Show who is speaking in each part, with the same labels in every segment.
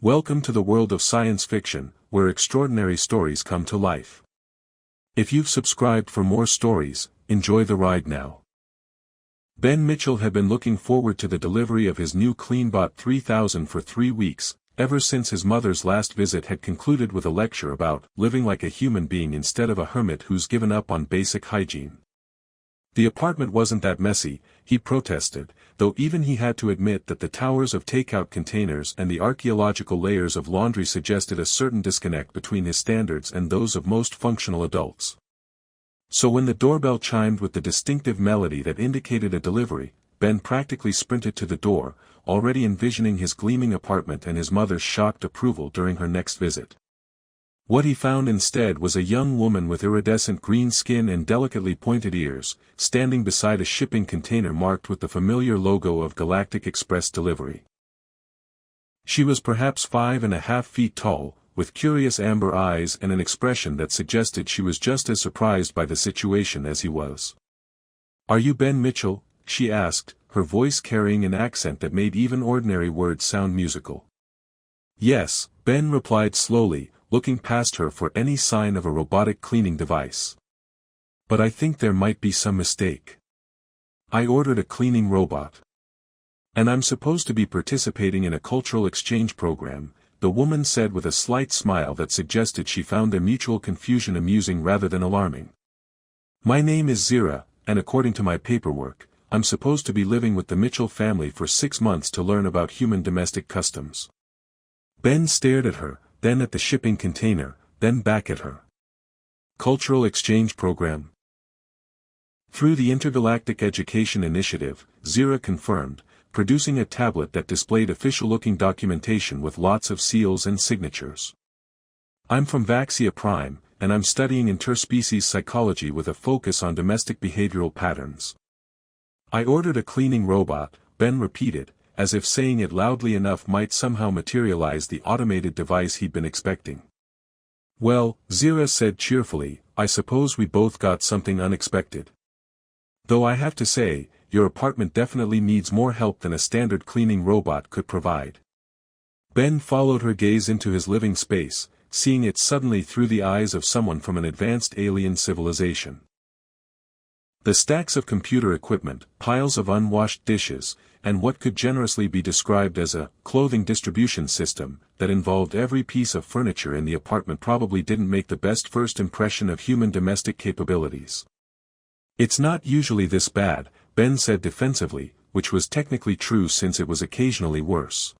Speaker 1: Welcome to the world of science fiction, where extraordinary stories come to life. If you've subscribed for more stories, enjoy the ride now. Ben Mitchell had been looking forward to the delivery of his new CleanBot 3000 for 3 weeks, ever since his mother's last visit had concluded with a lecture about living like a human being instead of a hermit who's given up on basic hygiene. The apartment wasn't that messy, he protested, though even he had to admit that the towers of takeout containers and the archaeological layers of laundry suggested a certain disconnect between his standards and those of most functional adults. So when the doorbell chimed with the distinctive melody that indicated a delivery, Ben practically sprinted to the door, already envisioning his gleaming apartment and his mother's shocked approval during her next visit. What he found instead was a young woman with iridescent green skin and delicately pointed ears, standing beside a shipping container marked with the familiar logo of Galactic Express Delivery. She was perhaps 5.5 feet tall, with curious amber eyes and an expression that suggested she was just as surprised by the situation as he was. "Are you Ben Mitchell?" she asked, her voice carrying an accent that made even ordinary words sound musical. "Yes," Ben replied slowly, looking past her for any sign of a robotic cleaning device. "But I think there might be some mistake. I ordered a cleaning robot. And I'm supposed to be participating in a cultural exchange program," the woman said with a slight smile that suggested she found their mutual confusion amusing rather than alarming. "My name is Zira, and according to my paperwork, I'm supposed to be living with the Mitchell family for 6 months to learn about human domestic customs." Ben stared at her, then at the shipping container, then back at her. Cultural exchange program? Through the Intergalactic Education Initiative, Zira confirmed, producing a tablet that displayed official-looking documentation with lots of seals and signatures. "I'm from Vaxia Prime, and I'm studying interspecies psychology with a focus on domestic behavioral patterns." "I ordered a cleaning robot," Ben repeated, as if saying it loudly enough might somehow materialize the automated device he'd been expecting. "Well," Zira said cheerfully, "I suppose we both got something unexpected. Though I have to say, your apartment definitely needs more help than a standard cleaning robot could provide." Ben followed her gaze into his living space, seeing it suddenly through the eyes of someone from an advanced alien civilization. The stacks of computer equipment, piles of unwashed dishes, and what could generously be described as a clothing distribution system that involved every piece of furniture in the apartment probably didn't make the best first impression of human domestic capabilities. "It's not usually this bad," Ben said defensively, which was technically true since it was occasionally worse.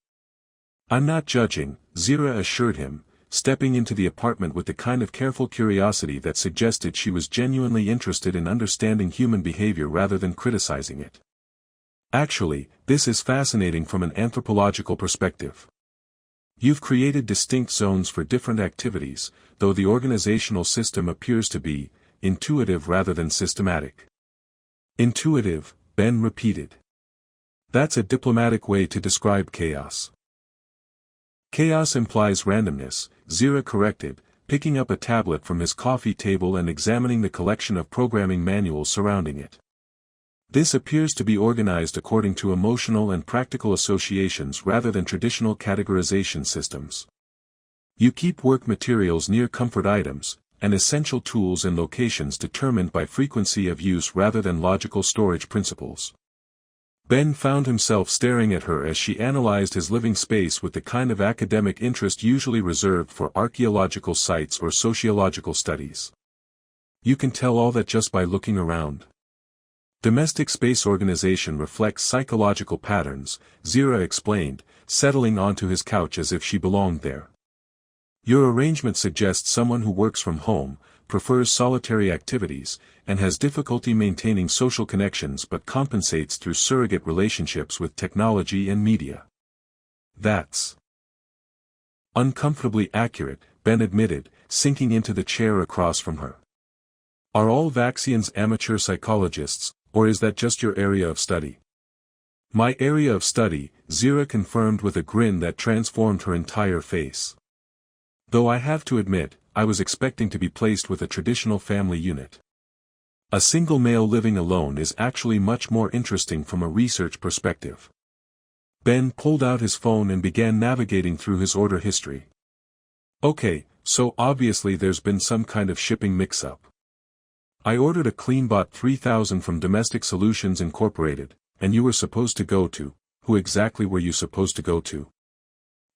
Speaker 1: "I'm not judging," Zira assured him, stepping into the apartment with the kind of careful curiosity that suggested she was genuinely interested in understanding human behavior rather than criticizing it. "Actually, this is fascinating from an anthropological perspective. You've created distinct zones for different activities, though the organizational system appears to be intuitive rather than systematic." "Intuitive," Ben repeated. "That's a diplomatic way to describe chaos." "Chaos implies randomness," Zira corrected, picking up a tablet from his coffee table and examining the collection of programming manuals surrounding it. "This appears to be organized according to emotional and practical associations rather than traditional categorization systems. You keep work materials near comfort items, and essential tools in locations determined by frequency of use rather than logical storage principles." Ben found himself staring at her as she analyzed his living space with the kind of academic interest usually reserved for archaeological sites or sociological studies. "You can tell all that just by looking around. Domestic space organization reflects psychological patterns," Zira explained, settling onto his couch as if she belonged there. "Your arrangement suggests someone who works from home, prefers solitary activities, and has difficulty maintaining social connections but compensates through surrogate relationships with technology and media." "That's uncomfortably accurate," Ben admitted, sinking into the chair across from her. "Are all Vaxians amateur psychologists, or is that just your area of study?" "My area of study," Zira confirmed with a grin that transformed her entire face. "Though I have to admit, I was expecting to be placed with a traditional family unit. A single male living alone is actually much more interesting from a research perspective." Ben pulled out his phone and began navigating through his order history. Okay, so obviously there's been some kind of shipping mix-up. I ordered a CleanBot 3000 from Domestic Solutions Incorporated, and you were supposed to go to, who exactly were you supposed to go to?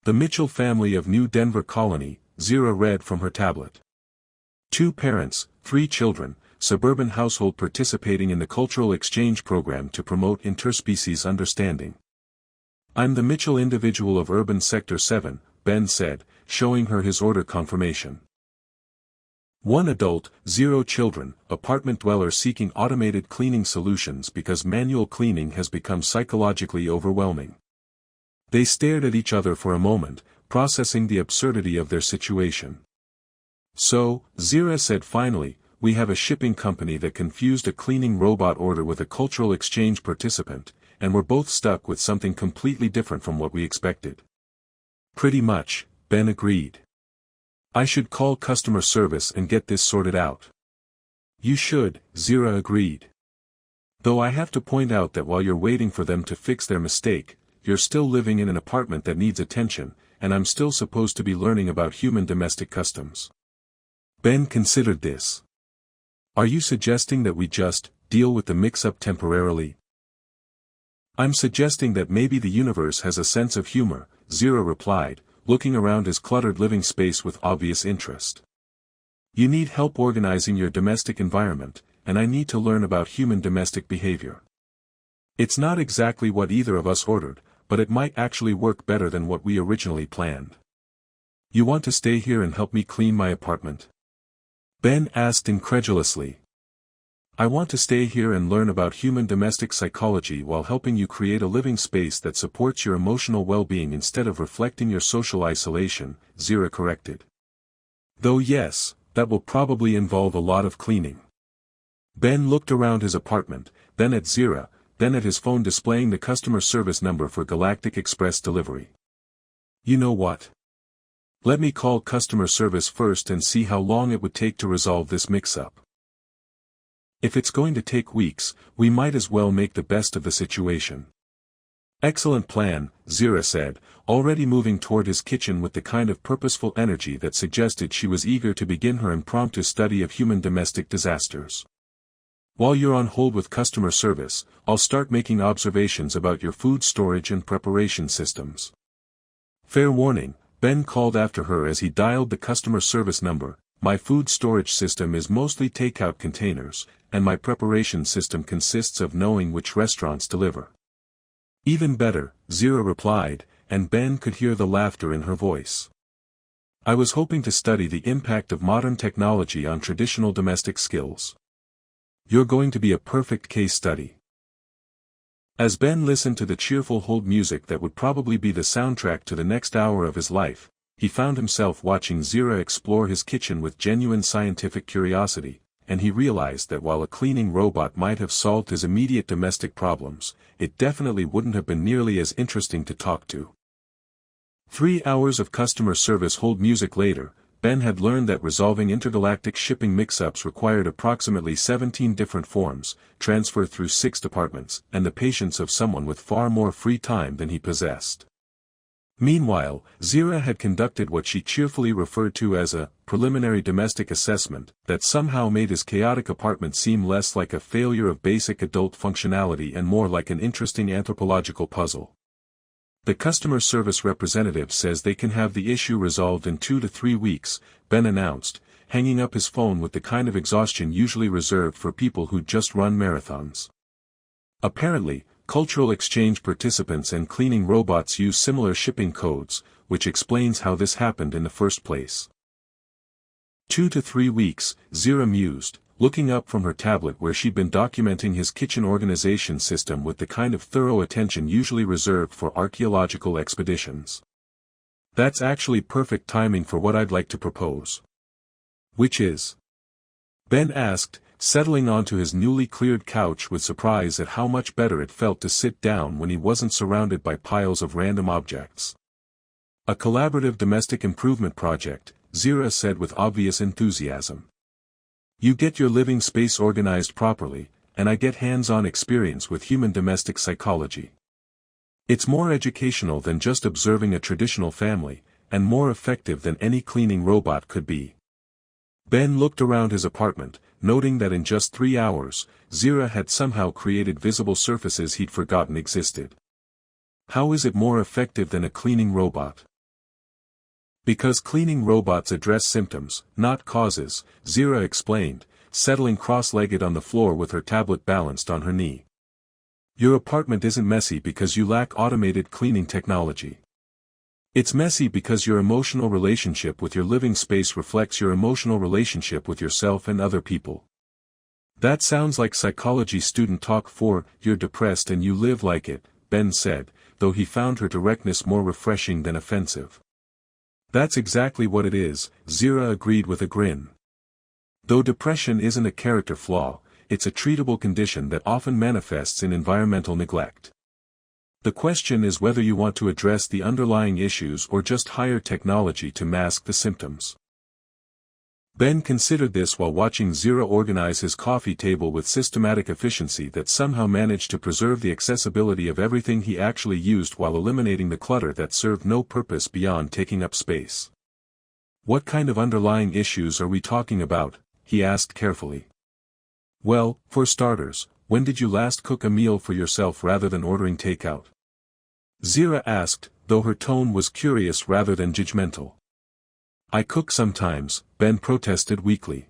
Speaker 1: The Mitchell family of New Denver Colony, Zira read from her tablet. 2 parents, 3 children, suburban household participating in the cultural exchange program to promote interspecies understanding. I'm the Mitchell individual of Urban Sector 7, Ben said, showing her his order confirmation. 1 adult, 0 children, apartment dweller seeking automated cleaning solutions because manual cleaning has become psychologically overwhelming. They stared at each other for a moment, processing the absurdity of their situation. So, Zira said finally, we have a shipping company that confused a cleaning robot order with a cultural exchange participant, and we're both stuck with something completely different from what we expected. Pretty much, Ben agreed. I should call customer service and get this sorted out. You should, Zira agreed. Though I have to point out that while you're waiting for them to fix their mistake, you're still living in an apartment that needs attention, and I'm still supposed to be learning about human domestic customs. Ben considered this. Are you suggesting that we just deal with the mix-up temporarily? I'm suggesting that maybe the universe has a sense of humor, Zira replied, looking around his cluttered living space with obvious interest. You need help organizing your domestic environment, and I need to learn about human domestic behavior. It's not exactly what either of us ordered, but it might actually work better than what we originally planned. You want to stay here and help me clean my apartment? Ben asked incredulously. I want to stay here and learn about human domestic psychology while helping you create a living space that supports your emotional well-being instead of reflecting your social isolation, Zira corrected. Though yes, that will probably involve a lot of cleaning. Ben looked around his apartment, then at Zira, then at his phone displaying the customer service number for Galactic Express delivery. You know what? Let me call customer service first and see how long it would take to resolve this mix-up. If it's going to take weeks, we might as well make the best of the situation. Excellent plan, Zira said, already moving toward his kitchen with the kind of purposeful energy that suggested she was eager to begin her impromptu study of human domestic disasters. While you're on hold with customer service, I'll start making observations about your food storage and preparation systems. Fair warning, Ben called after her as he dialed the customer service number. My food storage system is mostly takeout containers, and my preparation system consists of knowing which restaurants deliver. Even better, Zira replied, and Ben could hear the laughter in her voice. I was hoping to study the impact of modern technology on traditional domestic skills. You're going to be a perfect case study. As Ben listened to the cheerful hold music that would probably be the soundtrack to the next hour of his life, he found himself watching Zira explore his kitchen with genuine scientific curiosity, and he realized that while a cleaning robot might have solved his immediate domestic problems, it definitely wouldn't have been nearly as interesting to talk to. 3 hours of customer service hold music later, Ben had learned that resolving intergalactic shipping mix-ups required approximately 17 different forms, transfer through 6 departments, and the patience of someone with far more free time than he possessed. Meanwhile, Zira had conducted what she cheerfully referred to as a preliminary domestic assessment that somehow made his chaotic apartment seem less like a failure of basic adult functionality and more like an interesting anthropological puzzle. The customer service representative says they can have the issue resolved in 2 to 3 weeks, Ben announced, hanging up his phone with the kind of exhaustion usually reserved for people who just run marathons. Apparently, cultural exchange participants and cleaning robots use similar shipping codes, which explains how this happened in the first place. 2 to 3 weeks, Zira mused, looking up from her tablet where she'd been documenting his kitchen organization system with the kind of thorough attention usually reserved for archaeological expeditions. That's actually perfect timing for what I'd like to propose. Which is? Ben asked, settling onto his newly cleared couch with surprise at how much better it felt to sit down when he wasn't surrounded by piles of random objects. A collaborative domestic improvement project, Zira said with obvious enthusiasm. You get your living space organized properly, and I get hands-on experience with human domestic psychology. It's more educational than just observing a traditional family, and more effective than any cleaning robot could be. Ben looked around his apartment, noting that in just 3 hours, Zira had somehow created visible surfaces he'd forgotten existed. How is it more effective than a cleaning robot? Because cleaning robots address symptoms, not causes, Zira explained, settling cross-legged on the floor with her tablet balanced on her knee. Your apartment isn't messy because you lack automated cleaning technology. It's messy because your emotional relationship with your living space reflects your emotional relationship with yourself and other people. That sounds like psychology student talk for, you're depressed and you live like it, Ben said, though he found her directness more refreshing than offensive. That's exactly what it is, Zira agreed with a grin. Though depression isn't a character flaw, it's a treatable condition that often manifests in environmental neglect. The question is whether you want to address the underlying issues or just hire technology to mask the symptoms. Ben considered this while watching Zira organize his coffee table with systematic efficiency that somehow managed to preserve the accessibility of everything he actually used while eliminating the clutter that served no purpose beyond taking up space. What kind of underlying issues are we talking about? He asked carefully. Well, for starters, when did you last cook a meal for yourself rather than ordering takeout? Zira asked, though her tone was curious rather than judgmental. I cook sometimes, Ben protested weakly.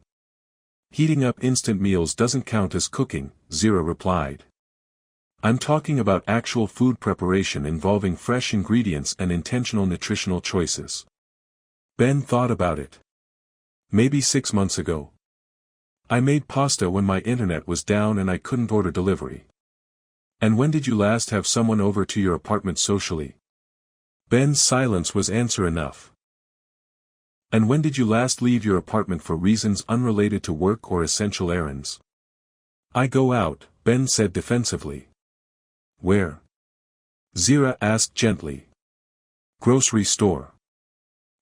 Speaker 1: Heating up instant meals doesn't count as cooking, Zira replied. I'm talking about actual food preparation involving fresh ingredients and intentional nutritional choices. Ben thought about it. Maybe 6 months ago. I made pasta when my internet was down and I couldn't order delivery. And when did you last have someone over to your apartment socially? Ben's silence was answer enough. And when did you last leave your apartment for reasons unrelated to work or essential errands? I go out, Ben said defensively. Where? Zira asked gently. Grocery store.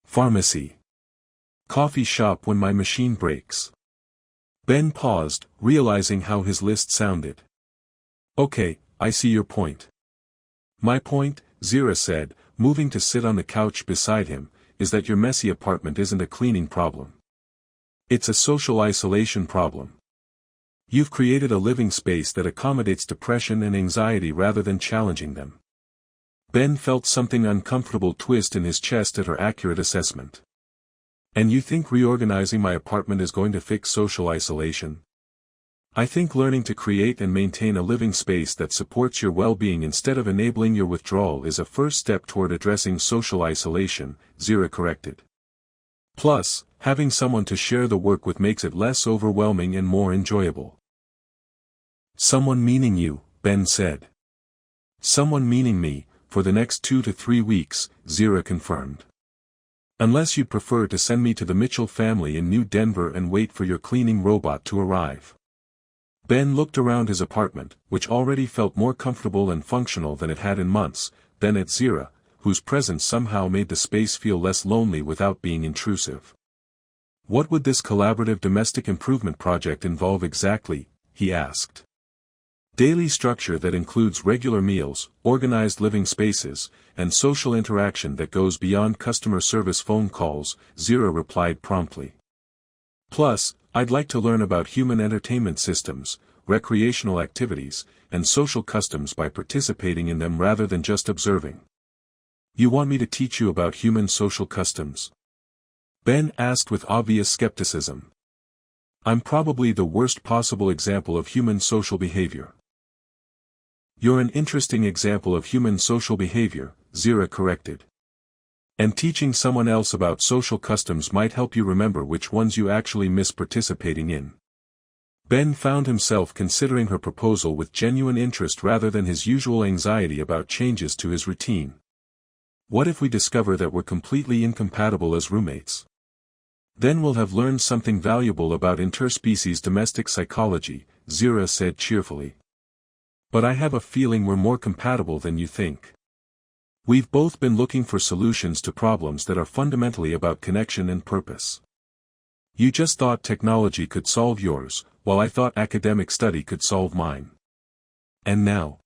Speaker 1: Pharmacy. Coffee shop when my machine breaks. Ben paused, realizing how his list sounded. Okay, I see your point. My point, Zira said, moving to sit on the couch beside him, is that your messy apartment isn't a cleaning problem. It's a social isolation problem. You've created a living space that accommodates depression and anxiety rather than challenging them. Ben felt something uncomfortable twist in his chest at her accurate assessment. And you think reorganizing my apartment is going to fix social isolation? I think learning to create and maintain a living space that supports your well-being instead of enabling your withdrawal is a first step toward addressing social isolation, Zira corrected. Plus, having someone to share the work with makes it less overwhelming and more enjoyable. Someone meaning you, Ben said. Someone meaning me, for the next 2 to 3 weeks, Zira confirmed. Unless you'd prefer to send me to the Mitchell family in New Denver and wait for your cleaning robot to arrive. Ben looked around his apartment, which already felt more comfortable and functional than it had in months, then at Zira, whose presence somehow made the space feel less lonely without being intrusive. What would this collaborative domestic improvement project involve exactly? He asked. Daily structure that includes regular meals, organized living spaces, and social interaction that goes beyond customer service phone calls, Zira replied promptly. Plus, I'd like to learn about human entertainment systems, recreational activities, and social customs by participating in them rather than just observing. You want me to teach you about human social customs? Ben asked with obvious skepticism. I'm probably the worst possible example of human social behavior. You're an interesting example of human social behavior, Zira corrected. And teaching someone else about social customs might help you remember which ones you actually miss participating in. Ben found himself considering her proposal with genuine interest rather than his usual anxiety about changes to his routine. What if we discover that we're completely incompatible as roommates? Then we'll have learned something valuable about interspecies domestic psychology, Zira said cheerfully. But I have a feeling we're more compatible than you think. We've both been looking for solutions to problems that are fundamentally about connection and purpose. You just thought technology could solve yours, while I thought academic study could solve mine. And now?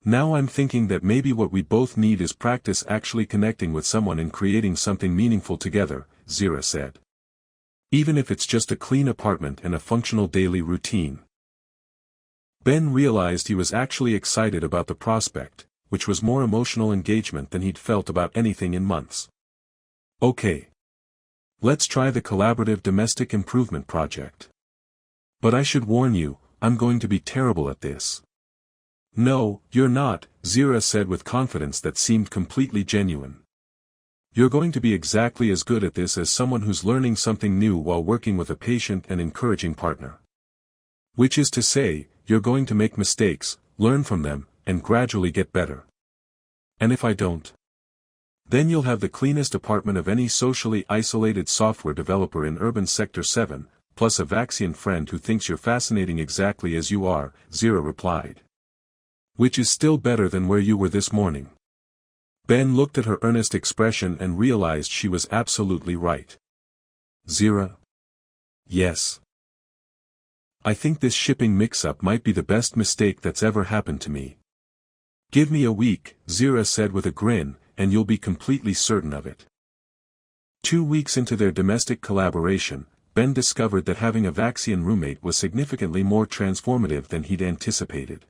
Speaker 1: Now I'm thinking that maybe what we both need is practice actually connecting with someone and creating something meaningful together, Zira said. Even if it's just a clean apartment and a functional daily routine. Ben realized he was actually excited about the prospect, which was more emotional engagement than he'd felt about anything in months. Okay. Let's try the collaborative domestic improvement project. But I should warn you, I'm going to be terrible at this. No, you're not, Zira said with confidence that seemed completely genuine. You're going to be exactly as good at this as someone who's learning something new while working with a patient and encouraging partner. Which is to say, you're going to make mistakes, learn from them, and gradually get better. And if I don't? Then you'll have the cleanest apartment of any socially isolated software developer in Urban Sector 7, plus a Vaxian friend who thinks you're fascinating exactly as you are, Zira replied. Which is still better than where you were this morning. Ben looked at her earnest expression and realized she was absolutely right. Zira? Yes. I think this shipping mix-up might be the best mistake that's ever happened to me. Give me a week, Zira said with a grin, and you'll be completely certain of it. 2 weeks into their domestic collaboration, Ben discovered that having a Vaxian roommate was significantly more transformative than he'd anticipated.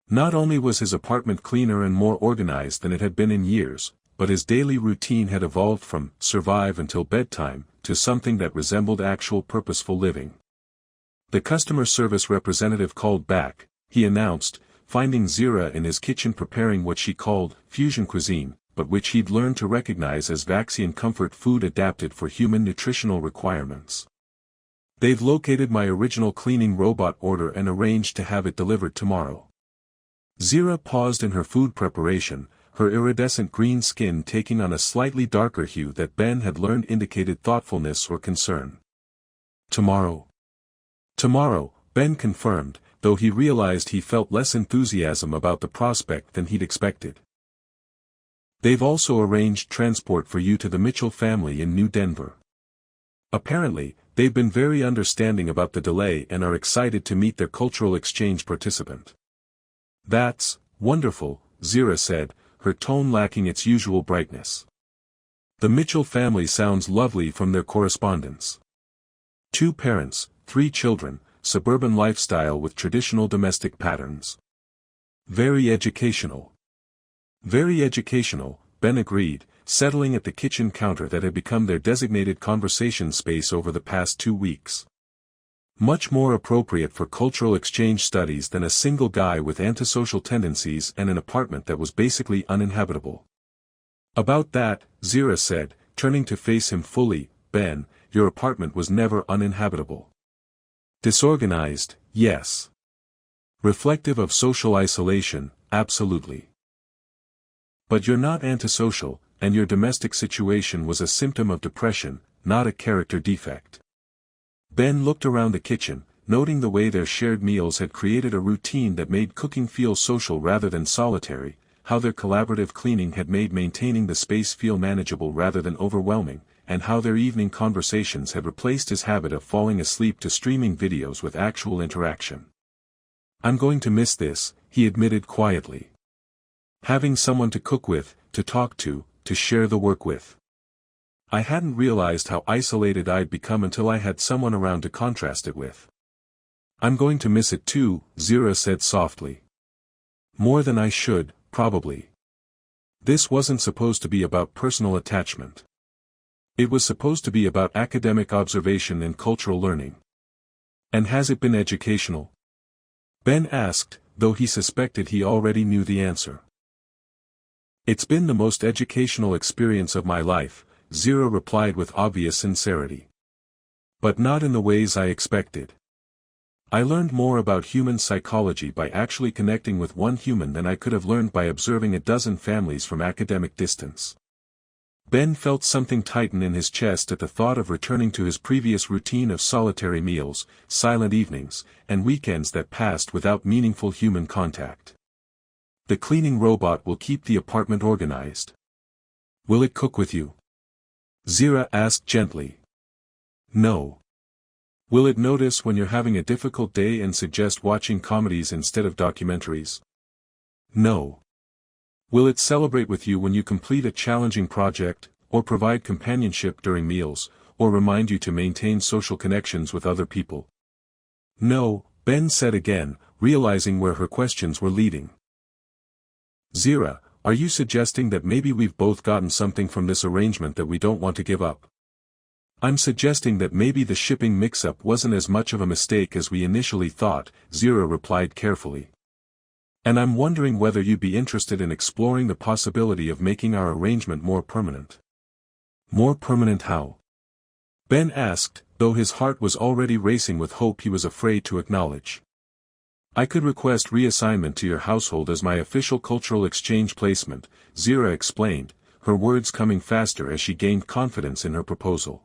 Speaker 1: Not only was his apartment cleaner and more organized than it had been in years, but his daily routine had evolved from survive until bedtime to something that resembled actual purposeful living. The customer service representative called back, he announced, finding Zira in his kitchen preparing what she called fusion cuisine, but which he'd learned to recognize as Vaxian comfort food adapted for human nutritional requirements. They've located my original cleaning robot order and arranged to have it delivered tomorrow. Zira paused in her food preparation, her iridescent green skin taking on a slightly darker hue that Ben had learned indicated thoughtfulness or concern. Tomorrow. Tomorrow, Ben confirmed, though he realized he felt less enthusiasm about the prospect than he'd expected. They've also arranged transport for you to the Mitchell family in New Denver. Apparently, they've been very understanding about the delay and are excited to meet their cultural exchange participant. That's wonderful, Zira said, her tone lacking its usual brightness. The Mitchell family sounds lovely from their correspondence. 2 parents, 3 children, suburban lifestyle with traditional domestic patterns. Very educational. Very educational, Ben agreed, settling at the kitchen counter that had become their designated conversation space over the past 2 weeks. Much more appropriate for cultural exchange studies than a single guy with antisocial tendencies and an apartment that was basically uninhabitable. About that, Zira said, turning to face him fully, Ben, your apartment was never uninhabitable. Disorganized, yes. Reflective of social isolation, absolutely. But you're not antisocial, and your domestic situation was a symptom of depression, not a character defect. Ben looked around the kitchen, noting the way their shared meals had created a routine that made cooking feel social rather than solitary, how their collaborative cleaning had made maintaining the space feel manageable rather than overwhelming, and how their evening conversations had replaced his habit of falling asleep to streaming videos with actual interaction. I'm going to miss this, he admitted quietly. Having someone to cook with, to talk to share the work with. I hadn't realized how isolated I'd become until I had someone around to contrast it with. I'm going to miss it too, Zira said softly. More than I should, probably. This wasn't supposed to be about personal attachment. It was supposed to be about academic observation and cultural learning. And has it been educational? Ben asked, though he suspected he already knew the answer. It's been the most educational experience of my life, Zira replied with obvious sincerity. But not in the ways I expected. I learned more about human psychology by actually connecting with one human than I could have learned by observing a dozen families from academic distance. Ben felt something tighten in his chest at the thought of returning to his previous routine of solitary meals, silent evenings, and weekends that passed without meaningful human contact. The cleaning robot will keep the apartment organized. Will it cook with you? Zira asked gently. No. Will it notice when you're having a difficult day and suggest watching comedies instead of documentaries? No. Will it celebrate with you when you complete a challenging project, or provide companionship during meals, or remind you to maintain social connections with other people? No, Ben said again, realizing where her questions were leading. Zira, are you suggesting that maybe we've both gotten something from this arrangement that we don't want to give up? I'm suggesting that maybe the shipping mix-up wasn't as much of a mistake as we initially thought, Zira replied carefully. And I'm wondering whether you'd be interested in exploring the possibility of making our arrangement more permanent. More permanent how? Ben asked, though his heart was already racing with hope he was afraid to acknowledge. I could request reassignment to your household as my official cultural exchange placement, Zira explained, her words coming faster as she gained confidence in her proposal.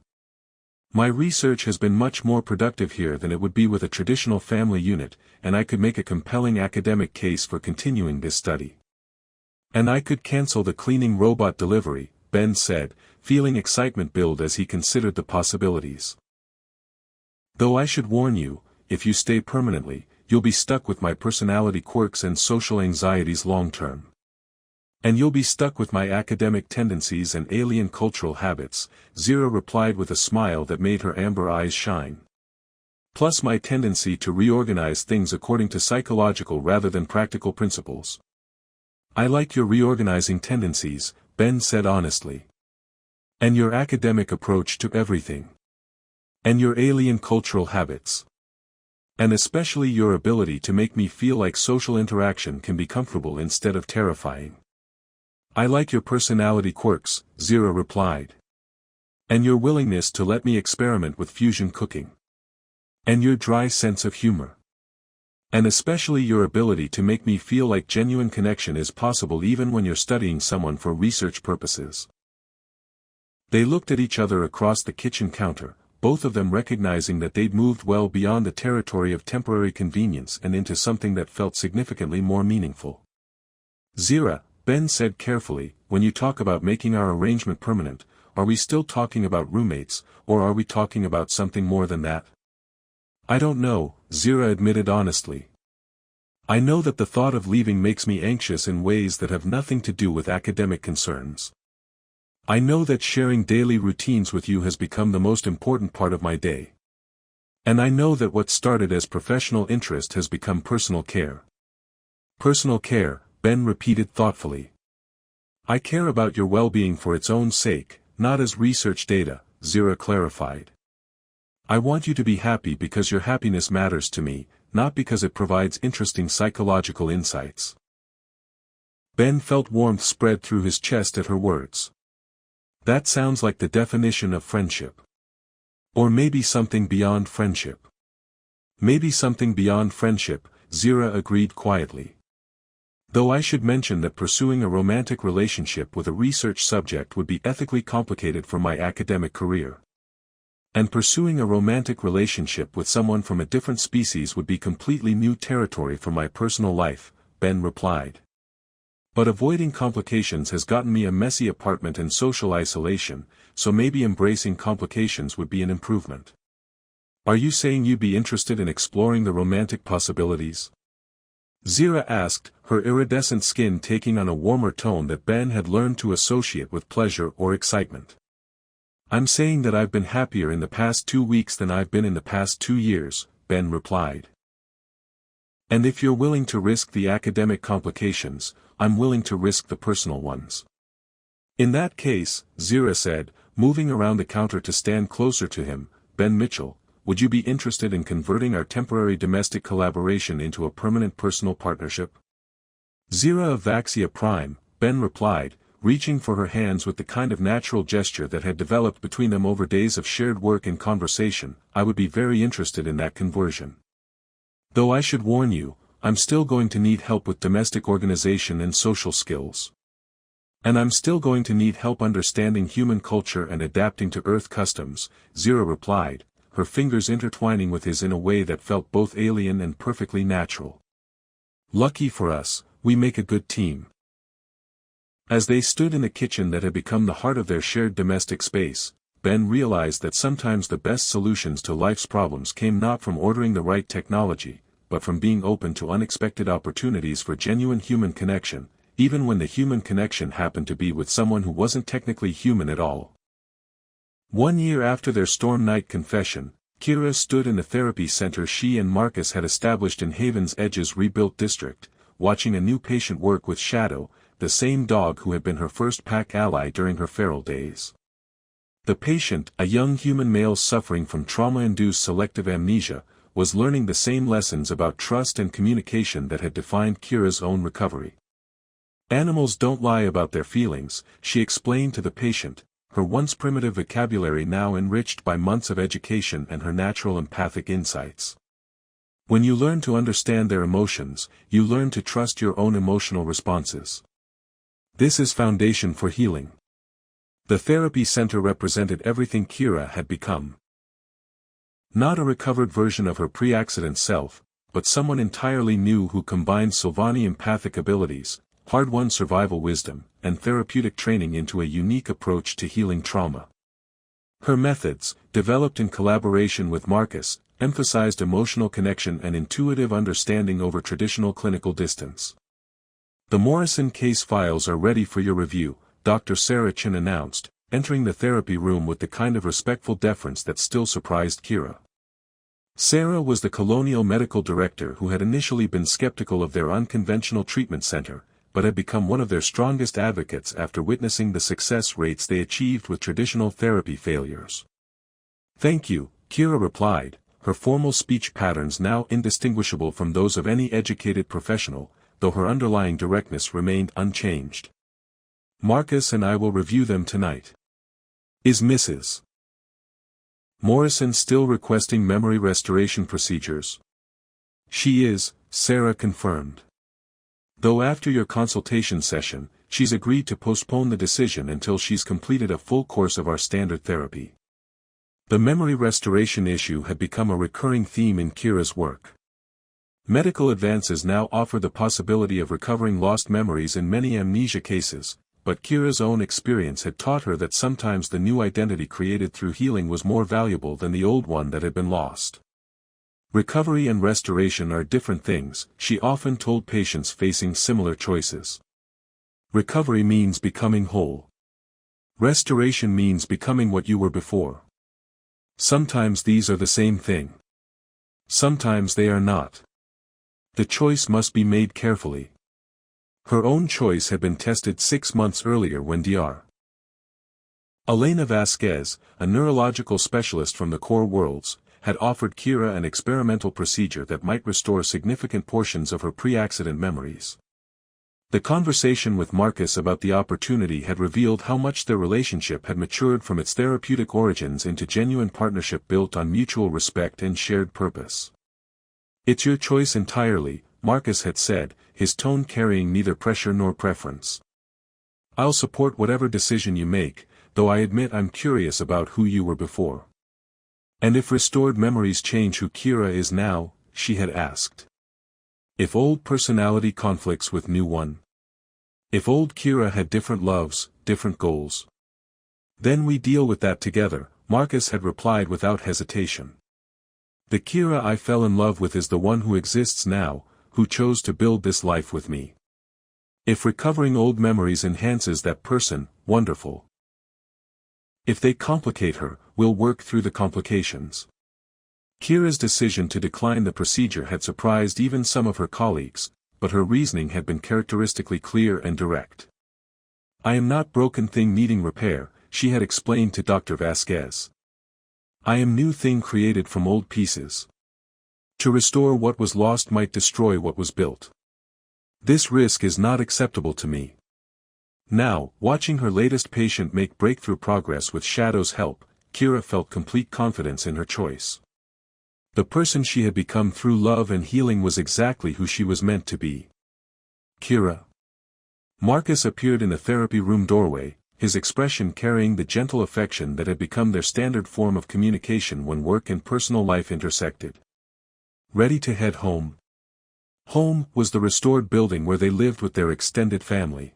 Speaker 1: My research has been much more productive here than it would be with a traditional family unit, and I could make a compelling academic case for continuing this study. And I could cancel the cleaning robot delivery, Ben said, feeling excitement build as he considered the possibilities. Though I should warn you, if you stay permanently, you'll be stuck with my personality quirks and social anxieties long-term. And you'll be stuck with my academic tendencies and alien cultural habits, Zira replied with a smile that made her amber eyes shine. Plus my tendency to reorganize things according to psychological rather than practical principles. I like your reorganizing tendencies, Ben said honestly. And your academic approach to everything. And your alien cultural habits. And especially your ability to make me feel like social interaction can be comfortable instead of terrifying. I like your personality quirks, Zira replied. And your willingness to let me experiment with fusion cooking. And your dry sense of humor. And especially your ability to make me feel like genuine connection is possible even when you're studying someone for research purposes. They looked at each other across the kitchen counter, both of them recognizing that they'd moved well beyond the territory of temporary convenience and into something that felt significantly more meaningful. Zira, Ben said carefully, when you talk about making our arrangement permanent, are we still talking about roommates, or are we talking about something more than that? I don't know, Zira admitted honestly. I know that the thought of leaving makes me anxious in ways that have nothing to do with academic concerns. I know that sharing daily routines with you has become the most important part of my day. And I know that what started as professional interest has become personal care. Personal care, Ben repeated thoughtfully. I care about your well-being for its own sake, not as research data, Zira clarified. I want you to be happy because your happiness matters to me, not because it provides interesting psychological insights. Ben felt warmth spread through his chest at her words. That sounds like the definition of friendship. Or maybe something beyond friendship. Maybe something beyond friendship, Zira agreed quietly. Though I should mention that pursuing a romantic relationship with a research subject would be ethically complicated for my academic career. And pursuing a romantic relationship with someone from a different species would be completely new territory for my personal life, Ben replied. But avoiding complications has gotten me a messy apartment and social isolation, so maybe embracing complications would be an improvement. Are you saying you'd be interested in exploring the romantic possibilities? Zira asked, her iridescent skin taking on a warmer tone that Ben had learned to associate with pleasure or excitement. I'm saying that I've been happier in the past 2 weeks than I've been in the past 2 years, Ben replied. And if you're willing to risk the academic complications, I'm willing to risk the personal ones. In that case, Zira said, moving around the counter to stand closer to him, Ben Mitchell, would you be interested in converting our temporary domestic collaboration into a permanent personal partnership? Zira of Vaxia Prime, Ben replied, reaching for her hands with the kind of natural gesture that had developed between them over days of shared work and conversation. I would be very interested in that conversion. Though I should warn you, I'm still going to need help with domestic organization and social skills. And I'm still going to need help understanding human culture and adapting to Earth customs, Zira replied, her fingers intertwining with his in a way that felt both alien and perfectly natural. Lucky for us, we make a good team. As they stood in the kitchen that had become the heart of their shared domestic space, Ben realized that sometimes the best solutions to life's problems came not from ordering the right technology, but from being open to unexpected opportunities for genuine human connection, even when the human connection happened to be with someone who wasn't technically human at all. 1 year after their storm night confession, Kira stood in the therapy center she and Marcus had established in Haven's Edge's rebuilt district, watching a new patient work with Shadow, the same dog who had been her first pack ally during her feral days. The patient, a young human male suffering from trauma-induced selective amnesia, was learning the same lessons about trust and communication that had defined Kira's own recovery. Animals don't lie about their feelings, she explained to the patient, her once primitive vocabulary now enriched by months of education and her natural empathic insights. When you learn to understand their emotions, you learn to trust your own emotional responses. This is foundation for healing. The therapy center represented everything Kira had become. Not a recovered version of her pre-accident self, but someone entirely new who combined Sylvani empathic abilities, hard-won survival wisdom, and therapeutic training into a unique approach to healing trauma. Her methods, developed in collaboration with Marcus, emphasized emotional connection and intuitive understanding over traditional clinical distance. The Morrison case files are ready for your review, Dr. Sarah Chin announced, entering the therapy room with the kind of respectful deference that still surprised Kira. Sarah was the colonial medical director who had initially been skeptical of their unconventional treatment center, but had become one of their strongest advocates after witnessing the success rates they achieved with traditional therapy failures. "Thank you," Kira replied, her formal speech patterns now indistinguishable from those of any educated professional, though her underlying directness remained unchanged. "Marcus and I will review them tonight." "Is Mrs. Morrison still requesting memory restoration procedures?" "She is," Sarah confirmed. "Though after your consultation session, she's agreed to postpone the decision until she's completed a full course of our standard therapy." The memory restoration issue had become a recurring theme in Kira's work. Medical advances now offer the possibility of recovering lost memories in many amnesia cases, but Kira's own experience had taught her that sometimes the new identity created through healing was more valuable than the old one that had been lost. Recovery and restoration are different things, she often told patients facing similar choices. Recovery means becoming whole. Restoration means becoming what you were before. Sometimes these are the same thing. Sometimes they are not. The choice must be made carefully. Her own choice had been tested 6 months earlier when Dr. Elena Vasquez, a neurological specialist from the Core Worlds, had offered Kira an experimental procedure that might restore significant portions of her pre-accident memories. The conversation with Marcus about the opportunity had revealed how much their relationship had matured from its therapeutic origins into genuine partnership built on mutual respect and shared purpose. "It's your choice entirely," Marcus had said, his tone carrying neither pressure nor preference. "I'll support whatever decision you make, though I admit I'm curious about who you were before." "And if restored memories change who Kira is now?" she had asked. "If old personality conflicts with new one? If old Kira had different loves, different goals? Then we deal with that together," Marcus had replied without hesitation. "The Kira I fell in love with is the one who exists now, who chose to build this life with me. If recovering old memories enhances that person, wonderful. If they complicate her, we'll work through the complications." Kira's decision to decline the procedure had surprised even some of her colleagues, but her reasoning had been characteristically clear and direct. "I am not broken thing needing repair," she had explained to Dr. Vasquez. "I am new thing created from old pieces. To restore what was lost might destroy what was built. This risk is not acceptable to me." Now, watching her latest patient make breakthrough progress with Shadow's help, Kira felt complete confidence in her choice. The person she had become through love and healing was exactly who she was meant to be. "Kira." Marcus appeared in the therapy room doorway, his expression carrying the gentle affection that had become their standard form of communication when work and personal life intersected. "Ready to head home?" Home was the restored building where they lived with their extended family.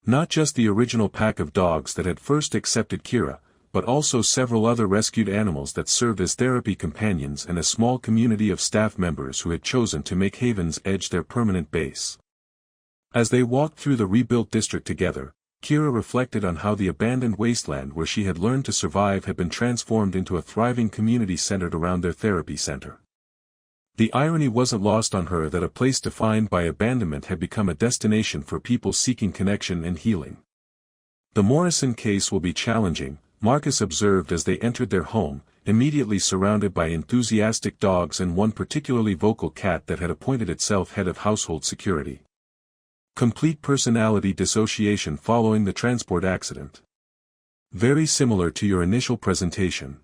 Speaker 1: Not just the original pack of dogs that had first accepted Kira, but also several other rescued animals that served as therapy companions and a small community of staff members who had chosen to make Haven's Edge their permanent base. As they walked through the rebuilt district together, Kira reflected on how the abandoned wasteland where she had learned to survive had been transformed into a thriving community centered around their therapy center. The irony wasn't lost on her that a place defined by abandonment had become a destination for people seeking connection and healing. The Morrison case will be challenging, Marcus observed as they entered their home, immediately surrounded by enthusiastic dogs and one particularly vocal cat that had appointed itself head of household security. Complete personality dissociation following the transport accident. Very similar to your initial presentation.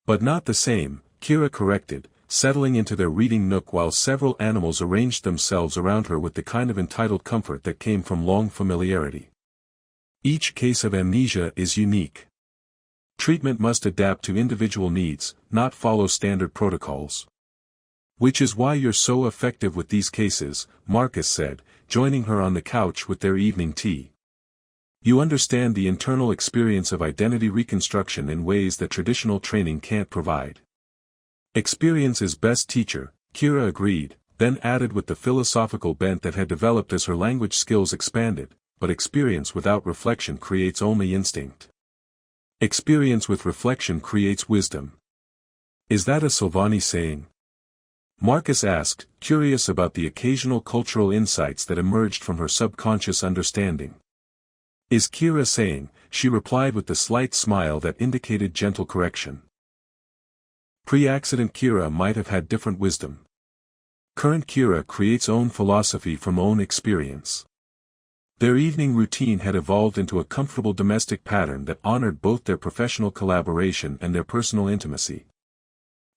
Speaker 1: But not the same, Kira corrected, settling into their reading nook while several animals arranged themselves around her with the kind of entitled comfort that came from long familiarity. Each case of amnesia is unique. Treatment must adapt to individual needs, not follow standard protocols. Which is why you're so effective with these cases, Marcus said, joining her on the couch with their evening tea. You understand the internal experience of identity reconstruction in ways that traditional training can't provide. Experience is best teacher, Kira agreed, then added with the philosophical bent that had developed as her language skills expanded, but experience without reflection creates only instinct. Experience with reflection creates wisdom. Is that a Silvani saying? Marcus asked, curious about the occasional cultural insights that emerged from her subconscious understanding. Is Kira saying, she replied with the slight smile that indicated gentle correction. Pre-accident Kira might have had different wisdom. Current Kira creates own philosophy from own experience. Their evening routine had evolved into a comfortable domestic pattern that honored both their professional collaboration and their personal intimacy.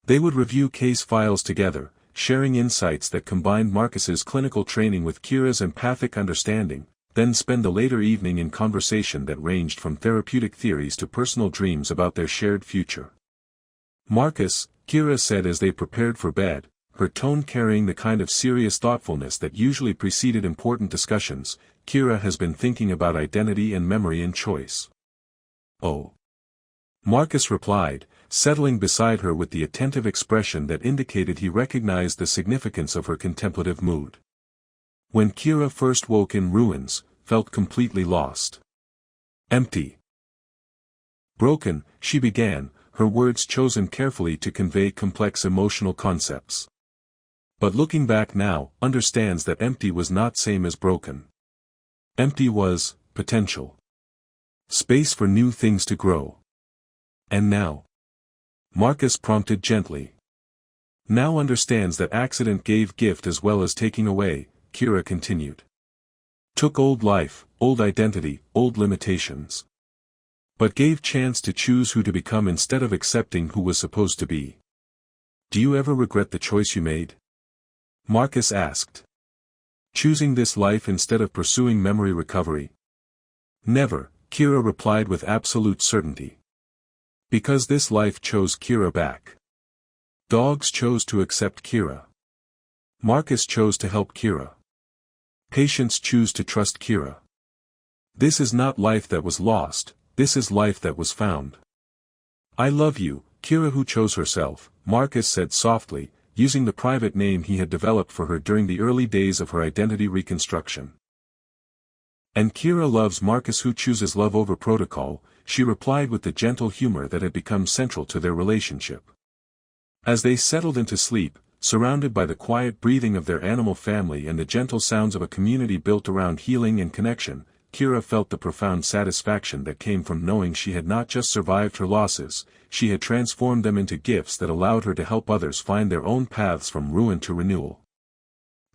Speaker 1: They would review case files together, sharing insights that combined Marcus's clinical training with Kira's empathic understanding, then spend the later evening in conversation that ranged from therapeutic theories to personal dreams about their shared future. Marcus, Kira said as they prepared for bed, her tone carrying the kind of serious thoughtfulness that usually preceded important discussions, Kira has been thinking about identity and memory and choice. Oh. Marcus replied, settling beside her with the attentive expression that indicated he recognized the significance of her contemplative mood. When Kira first woke in ruins, felt completely lost. Empty. Broken, she began, her words chosen carefully to convey complex emotional concepts. But looking back now, understands that empty was not same as broken. Empty was, potential. Space for new things to grow. And now? Marcus prompted gently. Now understands that accident gave gift as well as taking away, Kira continued. Took old life, old identity, old limitations. But gave chance to choose who to become instead of accepting who was supposed to be. Do you ever regret the choice you made? Marcus asked. Choosing this life instead of pursuing memory recovery? Never, Kira replied with absolute certainty. Because this life chose Kira back. Dogs chose to accept Kira. Marcus chose to help Kira. Patients choose to trust Kira. This is not life that was lost, this is life that was found. I love you, Kira, who chose herself, Marcus said softly, using the private name he had developed for her during the early days of her identity reconstruction. And Kira loves Marcus, who chooses love over protocol, she replied with the gentle humor that had become central to their relationship. As they settled into sleep, surrounded by the quiet breathing of their animal family and the gentle sounds of a community built around healing and connection, Kira felt the profound satisfaction that came from knowing she had not just survived her losses, she had transformed them into gifts that allowed her to help others find their own paths from ruin to renewal.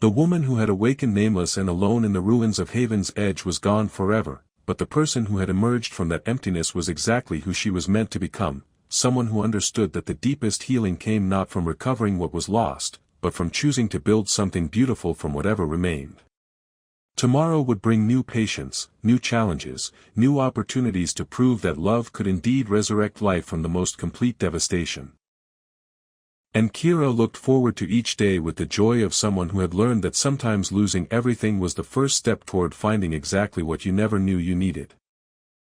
Speaker 1: The woman who had awakened nameless and alone in the ruins of Haven's Edge was gone forever, but the person who had emerged from that emptiness was exactly who she was meant to become, someone who understood that the deepest healing came not from recovering what was lost, but from choosing to build something beautiful from whatever remained. Tomorrow would bring new patience, new challenges, new opportunities to prove that love could indeed resurrect life from the most complete devastation. And Kira looked forward to each day with the joy of someone who had learned that sometimes losing everything was the first step toward finding exactly what you never knew you needed.